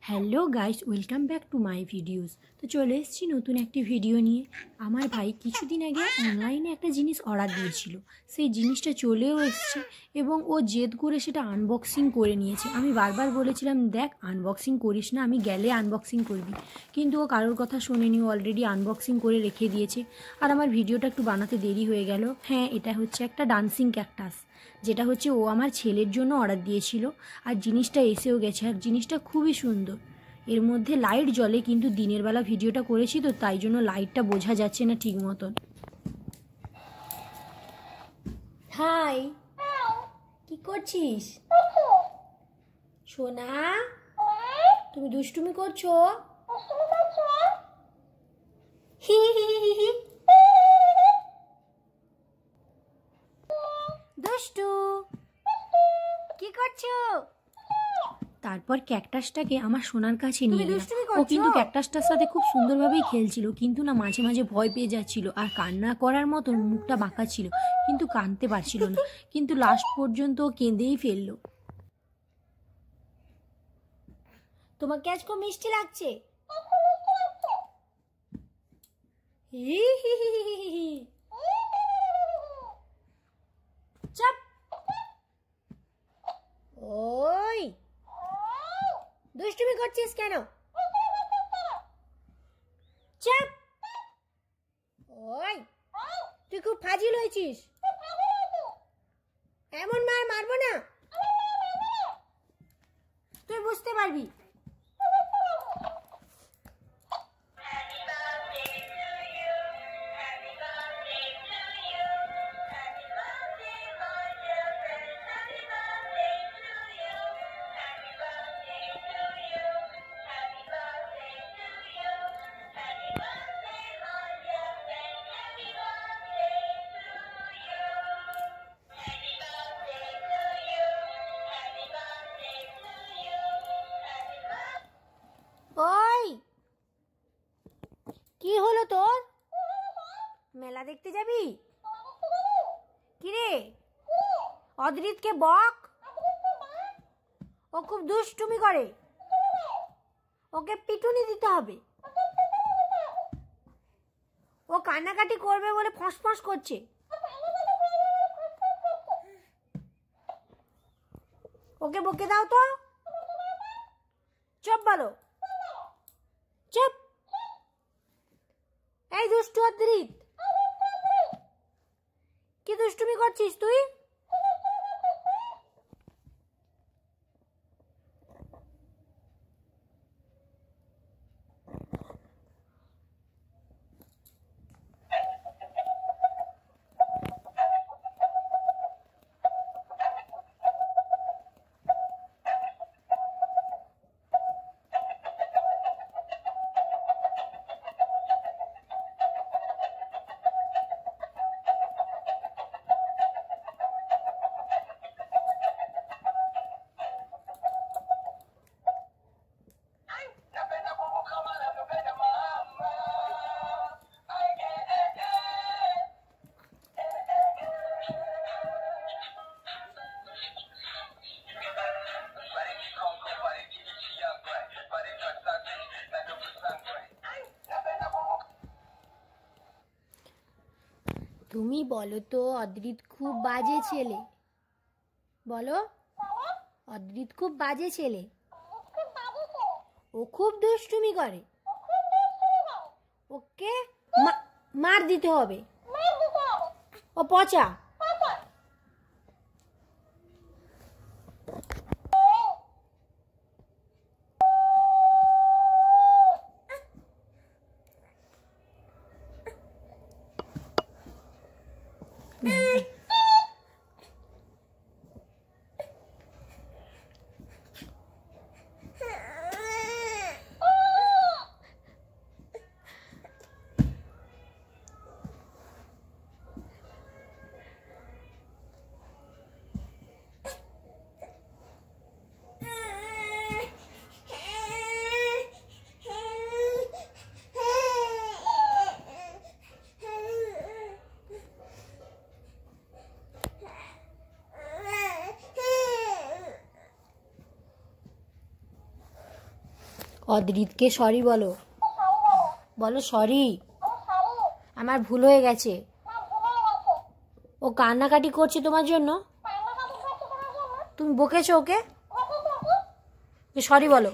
Hello guys, welcome back to my videos. তো চলে এসেছি নতুন একটি ভিডিও নিয়ে। আমার ভাই কিছুদিন আগে অনলাইনে একটা জিনিস অর্ডার দিয়েছিল, সেই জিনিসটা চলেও এসেছে এবং ও জেদ করে সেটা আনবক্সিং করে নিয়েছে। আমি বারবার বলেছিলাম দেখ আনবক্সিং করিস না, আমি গেলে আনবক্সিং করবি, কিন্তু ও কারোর কথা শোনেনি, ও অলরেডি আনবক্সিং করে রেখে দিয়েছে। আর আমার ভিডিওটা একটু বানাতে দেরি হয়ে গেল। হ্যাঁ, এটা হচ্ছে একটা ডান্সিং ক্যাকটাস, যেটা হচ্ছে ও আমার ছেলের জন্য অর্ডার দিয়েছিল। আর জিনিসটা এসেও গেছে, আর জিনিসটা খুবই সুন্দর। এর মধ্যে লাইট জ্বলে, কিন্তু দিনের বেলা ভিডিওটা করেছি তো তাই জন্য লাইটটা বোঝা যাচ্ছে না ঠিক মতন। হাই, কি করছিস সোনা? তুমি দুষ্টুমি করছো? হি হি হি হি। দুষ্টু কি করছো? তারপর ক্যাকটাসটাকে আমার সোনার কাছে নিয়ে গেলাম। ও কিন্তু ক্যাকটাসটার সাথে খুব সুন্দরভাবেই খেলছিল, কিন্তু না মাঝে মাঝে ভয় পেয়ে যাচ্ছিল আর কান্না করার মতন মুখটা বাঁকা ছিল, কিন্তু কাঁদতে পারছিল না। কিন্তু লাস্ট পর্যন্ত ও কেঁদেই ফেললো। তোমাকে আজ খুব মিষ্টি লাগছে। চাপ। ওই দুষ্টুমি করছিস কেন? চাপ। ওই তুই খুব ফাজিল হয়েছিস, এমন মার মারবো না, তুই বুঝতে পারবি। ওই কি হলো তোর? মেলা দেখতে যাবি? কিরে অদ্রিতকে বক, ও খুব দুষ্টুমি করে, ওকে পিটুনি দিতে হবে। ও কান্নাকাটি করবে বলে ফসফস করছে। ওকে বকে দাও তো। চুপ বলো, চুপ। এই দুষ্টু অদ্রিত, কি দুষ্টুমি করছিস তুই? তুমি বলো তো, অদ্রিত খুব বাজে ছেলে। বলো, অদ্রিত খুব বাজে ছেলে, ও খুব দুষ্টুমি করে, ওকে মার দিতে হবে, ও পচা। অদ্রিতকে সরি বলো, বলো সরি, আমার ভুল হয়ে গেছে। ও কান্নাকাটি করছে তোমার জন্য, তুমি বকেছো ওকে, সরি বলো।